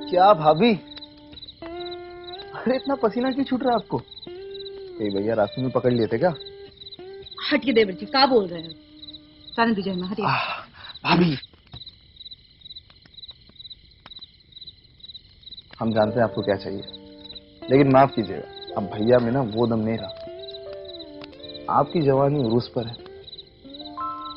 क्या भाभी? अरे इतना पसीना क्यों छूट रहा है आपको? कहीं भैया रास्ते में पकड़ लिए थे क्या? हटिए देवर जी, क्या बोल रहे हैं? जाने दीजिए हमें, हटिए। भाभी, हम जानते हैं आपको क्या चाहिए, लेकिन माफ कीजिएगा, अब भैया में ना वो दम नहीं रहा। आपकी जवानी उरूस पर है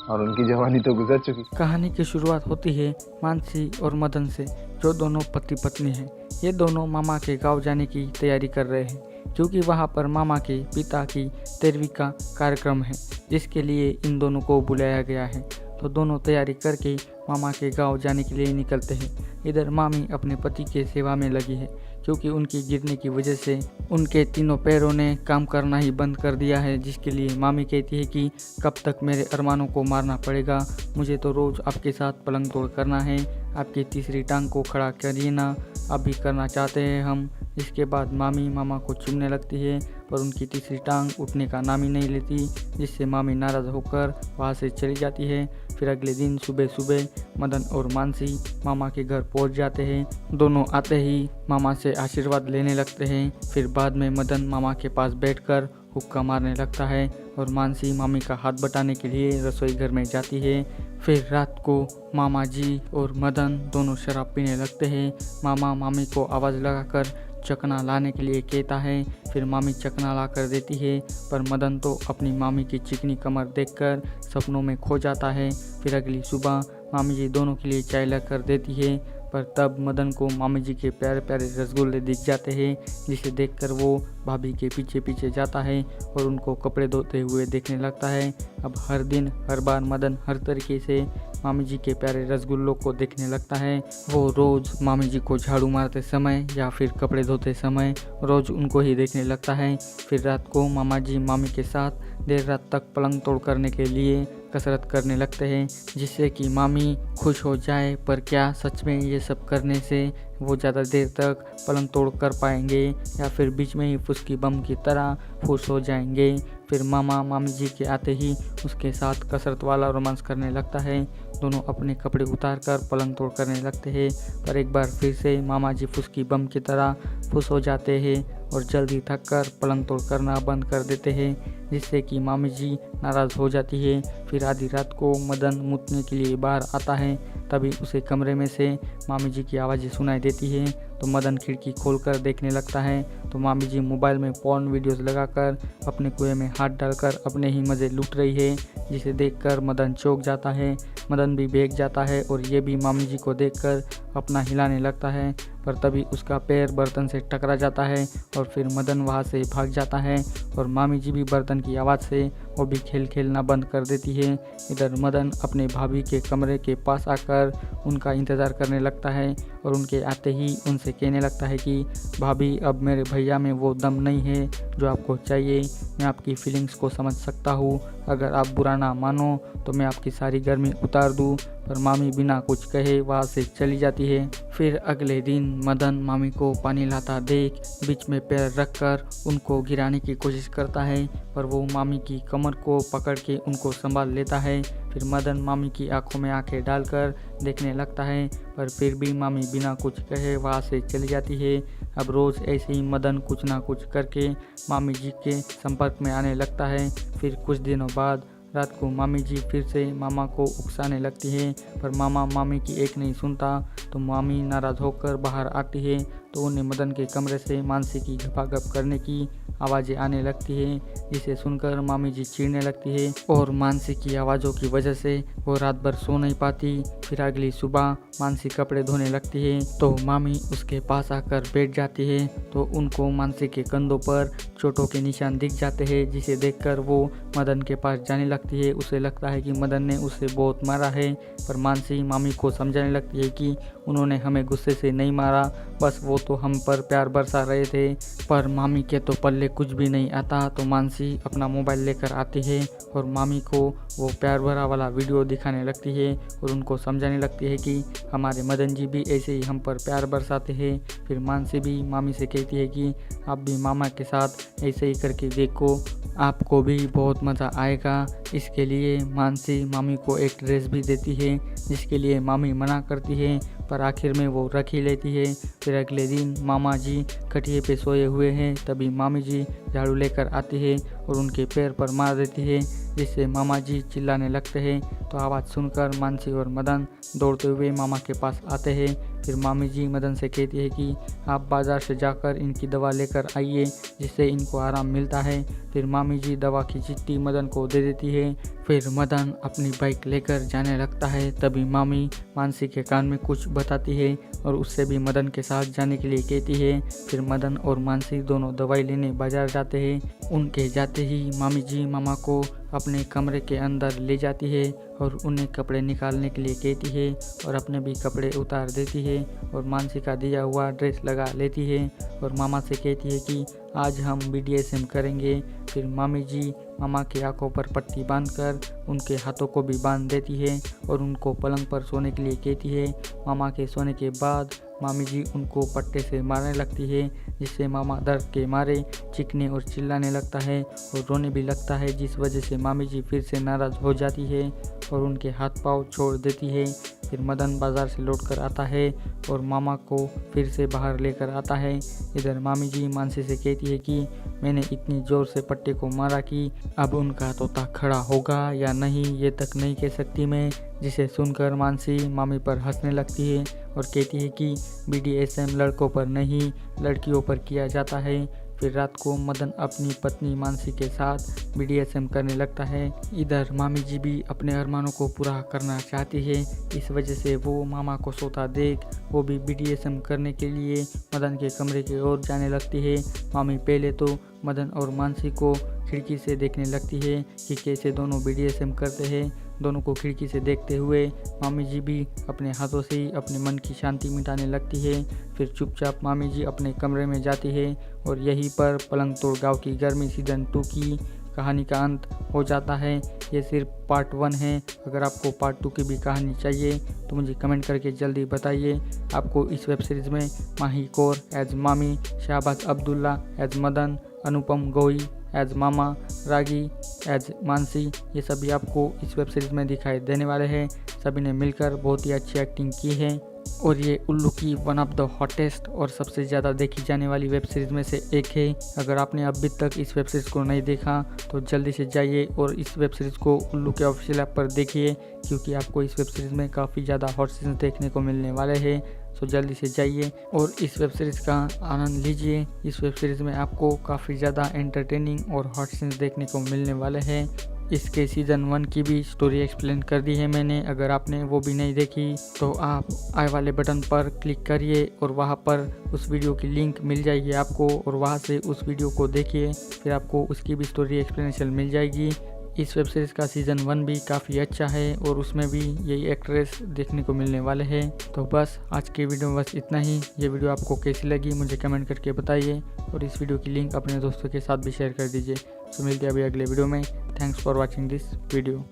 और उनकी जवानी तो गुजर चुकी। कहानी की शुरुआत होती है मानसी और मदन से, जो दोनों पति पत्नी हैं। ये दोनों मामा के गांव जाने की तैयारी कर रहे हैं, क्योंकि वहां पर मामा के पिता की 13वीं का कार्यक्रम है, जिसके लिए इन दोनों को बुलाया गया है। तो दोनों तैयारी करके मामा के गांव जाने के लिए निकलते हैं। इधर मामी अपने पति के सेवा में लगी है, क्योंकि उनकी गिरने की वजह से उनके तीनों पैरों ने काम करना ही बंद कर दिया है, जिसके लिए मामी कहती है कि कब तक मेरे अरमानों को मारना पड़ेगा, मुझे तो रोज़ आपके साथ पलंग तोड़ करना है, आपकी तीसरी टांग को खड़ा करिए ना, अब भी करना चाहते हैं हम। इसके बाद मामी मामा को चूमने लगती है, पर उनकी तीसरी टांग उठने का नाम ही नहीं लेती, जिससे मामी नाराज़ होकर वहाँ से चली जाती है। फिर अगले दिन सुबह सुबह मदन और मानसी मामा के घर पहुँच जाते हैं। दोनों आते ही मामा से आशीर्वाद लेने लगते हैं। फिर बाद में मदन मामा के पास बैठकर हुक्का मारने लगता है और मानसी मामी का हाथ बटाने के लिए रसोई घर में जाती है। फिर रात को मामा जी और मदन दोनों शराब पीने लगते हैं। मामा मामी को आवाज़ लगाकर चकना लाने के लिए कहता है। फिर मामी चकना ला कर देती है, पर मदन तो अपनी मामी की चिकनी कमर देखकर सपनों में खो जाता है। फिर अगली सुबह मामी जी दोनों के लिए चाय ला कर देती है, पर तब मदन को मामी जी के प्यारे प्यारे रसगुल्ले दिख जाते हैं, जिसे देखकर वो भाभी के पीछे पीछे जाता है और उनको कपड़े धोते हुए देखने लगता है। अब हर दिन हर बार मदन हर तरीके से मामी जी के प्यारे रसगुल्लों को देखने लगता है। वो रोज़ मामी जी को झाड़ू मारते समय या फिर कपड़े धोते समय रोज़ उनको ही देखने लगता है। फिर रात को मामा जी मामी के साथ देर रात तक पलंग तोड़ करने के लिए कसरत करने लगते हैं, जिससे कि मामी खुश हो जाए। पर क्या सच में ये सब करने से वो ज़्यादा देर तक पलंग तोड़ कर पाएंगे, या फिर बीच में ही फुसकी बम की तरह फुस हो जाएंगे? फिर मामा मामी जी के आते ही उसके साथ कसरत वाला रोमांस करने लगता है। दोनों अपने कपड़े उतार कर पलंग तोड़ करने लगते हैं, पर एक बार फिर से मामा जी फुसकी बम की तरह फुस हो जाते हैं और जल्दी थक कर पलंग तोड़ करना बंद कर देते हैं, जिससे कि मामी जी नाराज़ हो जाती है। फिर आधी रात को मदन मुतने के लिए बाहर आता है, तभी उसे कमरे में से मामी जी की आवाज़ें सुनाई देती है। तो मदन खिड़की खोलकर देखने लगता है, तो मामी जी मोबाइल में पॉर्न वीडियोस लगाकर अपने कुएं में हाथ डालकर अपने ही मज़े लूट रही है, जिसे देखकर मदन चौंक जाता है। मदन भी भीग जाता है और ये भी मामी जी को देखकर अपना हिलाने लगता है, पर तभी उसका पैर बर्तन से टकरा जाता है और फिर मदन वहाँ से भाग जाता है और मामी जी भी बर्तन की आवाज़ से वो भी खेल खेलना बंद कर देती है। इधर मदन अपने भाभी के कमरे के पास आकर उनका इंतज़ार करने लगता है और उनके आते ही उनसे कहने लगता है कि भाभी, अब मेरे भैया में वो दम नहीं है जो आपको चाहिए। मैं आपकी फीलिंग्स को समझ सकता हूँ, अगर आप बुरा ना मानो तो मैं आपकी सारी गर्मी उतार दूँ। पर मामी बिना कुछ कहे वहाँ से चली जाती है। फिर अगले दिन मदन मामी को पानी लाता देख बीच में पैर रखकर उनको गिराने की कोशिश करता है, पर वो मामी की कमर को पकड़ के उनको संभाल लेता है। फिर मदन मामी की आंखों में आंखें डालकर देखने लगता है, पर फिर भी मामी बिना कुछ कहे वहाँ से चली जाती है। अब रोज़ ऐसे ही मदन कुछ ना कुछ करके मामी जी के संपर्क में आने लगता है। फिर कुछ दिनों बाद रात को मामी जी फिर से मामा को उकसाने लगती है, पर मामा मामी की एक नहीं सुनता। तो मामी नाराज़ होकर बाहर आती है, तो उन्हें मदन के कमरे से मानसी की घपाघप करने की आवाज़ें आने लगती है, जिसे सुनकर मामी जी चीढ़ने लगती है और मानसी की आवाज़ों की वजह से वो रात भर सो नहीं पाती। फिर अगली सुबह मानसी कपड़े धोने लगती है, तो मामी उसके पास आकर बैठ जाती है, तो उनको मानसी के कंधों पर चोटों के निशान दिख जाते हैं, जिसे देखकर वो मदन के पास जाने लगती है। उसे लगता है कि मदन ने उसे बहुत मारा है, पर मानसी मामी को समझाने लगती है कि उन्होंने हमें गुस्से से नहीं मारा, बस वो तो हम पर प्यार बरसा रहे थे। पर मामी के तो पल्ले कुछ भी नहीं आता। तो मानसी अपना मोबाइल लेकर आती है और मामी को वो प्यार भरा वाला वीडियो दिखाने लगती है और उनको समझाने लगती है कि हमारे मदन जी भी ऐसे ही हम पर प्यार बरसाते हैं। फिर मानसी भी मामी से कहती है कि आप भी मामा के साथ ऐसे ही करके देखो, आपको भी बहुत मज़ा आएगा। इसके लिए मानसी मामी को एक ड्रेस भी देती है, जिसके लिए मामी मना करती है, पर आखिर में वो रख ही लेती है। फिर अगले दिन मामा जी खटिए पे सोए हुए हैं, तभी मामी जी झाड़ू लेकर आती है और उनके पैर पर मार देती है, जिससे मामा जी चिल्लाने लगते हैं। तो आवाज़ सुनकर मानसी और मदन दौड़ते हुए मामा के पास आते हैं। फिर मामी जी मदन से कहती है कि आप बाज़ार से जाकर इनकी दवा लेकर आइए, जिससे इनको आराम मिलता है। फिर मामी जी दवा की चिट्ठी मदन को दे देती है। फिर मदन अपनी बाइक लेकर जाने लगता है, तभी मामी मानसी के कान में कुछ बताती है और उससे भी मदन के साथ जाने के लिए कहती है। फिर मदन और मानसी दोनों दवाई लेने बाज़ार जाते हैं। उनके जाते ही मामी जी मामा को अपने कमरे के अंदर ले जाती है और उन्हें कपड़े निकालने के लिए कहती है और अपने भी कपड़े उतार देती है और मानसी का दिया हुआ ड्रेस लगा लेती है और मामा से कहती है कि आज हम BDSM करेंगे। फिर मामी जी मामा की आंखों पर पट्टी बांधकर उनके हाथों को भी बांध देती है और उनको पलंग पर सोने के लिए कहती है। मामा के सोने के बाद मामी जी उनको पट्टे से मारने लगती है, जिससे मामा दर्द के मारे चीखने और चिल्लाने लगता है और रोने भी लगता है, जिस वजह से मामी जी फिर से नाराज़ हो जाती है और उनके हाथ पांव छोड़ देती है। फिर मदन बाज़ार से लौटकर आता है और मामा को फिर से बाहर लेकर आता है। इधर मामी जी मानसी से कहती है कि मैंने इतनी ज़ोर से पट्टे को मारा कि अब उनका तोता खड़ा होगा या नहीं ये तक नहीं कह सकती मैं, जिसे सुनकर मानसी मामी पर हंसने लगती है और कहती है कि BDSM लड़कों पर नहीं लड़कियों पर किया जाता है। फिर रात को मदन अपनी पत्नी मानसी के साथ BDSM करने लगता है। इधर मामी जी भी अपने अरमानों को पूरा करना चाहती है, इस वजह से वो मामा को सोता देख वो भी BDSM करने के लिए मदन के कमरे की ओर जाने लगती है। मामी पहले तो मदन और मानसी को खिड़की से देखने लगती है कि कैसे दोनों BDSM करते हैं। दोनों को खिड़की से देखते हुए मामी जी भी अपने हाथों से ही अपने मन की शांति मिटाने लगती है। फिर चुपचाप मामी जी अपने कमरे में जाती है और यहीं पर पलंग तोड़ गाँव की गर्मी सीज़न 2 की कहानी का अंत हो जाता है। ये सिर्फ पार्ट 1 है। अगर आपको पार्ट 2 की भी कहानी चाहिए तो मुझे कमेंट करके जल्दी बताइए। आपको इस वेब सीरीज़ में माही कौर एज मामी, शाहबाज अब्दुल्ला एज मदन, अनुपम गोई एज मामा, रागी एज मानसी, ये सभी आपको इस वेब सीरीज़ में दिखाई देने वाले हैं। सभी ने मिलकर बहुत ही अच्छी एक्टिंग की है और ये उल्लू की वन ऑफ द हॉटेस्ट और सबसे ज़्यादा देखी जाने वाली वेब सीरीज़ में से एक है। अगर आपने अभी तक इस वेब सीरीज़ को नहीं देखा तो जल्दी से जाइए और इस वेब सीरीज़ को उल्लू के ऑफिशियल ऐप पर देखिए, क्योंकि आपको इस वेब सीरीज़ में काफ़ी ज़्यादा हॉट सीन्स देखने को मिलने वाले हैं। सो जल्दी से जाइए और इस वेब सीरीज़ का आनंद लीजिए। इस वेब सीरीज़ में आपको काफ़ी ज़्यादा एंटरटेनिंग और हॉट सीन्स देखने को मिलने वाले हैं। इसके सीज़न 1 की भी स्टोरी एक्सप्लेन कर दी है मैंने। अगर आपने वो भी नहीं देखी तो आप आई वाले बटन पर क्लिक करिए और वहाँ पर उस वीडियो की लिंक मिल जाएगी आपको और वहाँ से उस वीडियो को देखिए, फिर आपको उसकी भी स्टोरी एक्सप्लेनेशन मिल जाएगी। इस वेब सीरीज़ का सीज़न 1 भी काफ़ी अच्छा है और उसमें भी यही एक्ट्रेस देखने को मिलने वाले हैं। तो बस आज की वीडियो में बस इतना ही। ये वीडियो आपको कैसी लगी मुझे कमेंट करके बताइए और इस वीडियो की लिंक अपने दोस्तों के साथ भी शेयर कर दीजिए। तो मिलते हैं अभी अगले वीडियो में। Thanks for watching this video.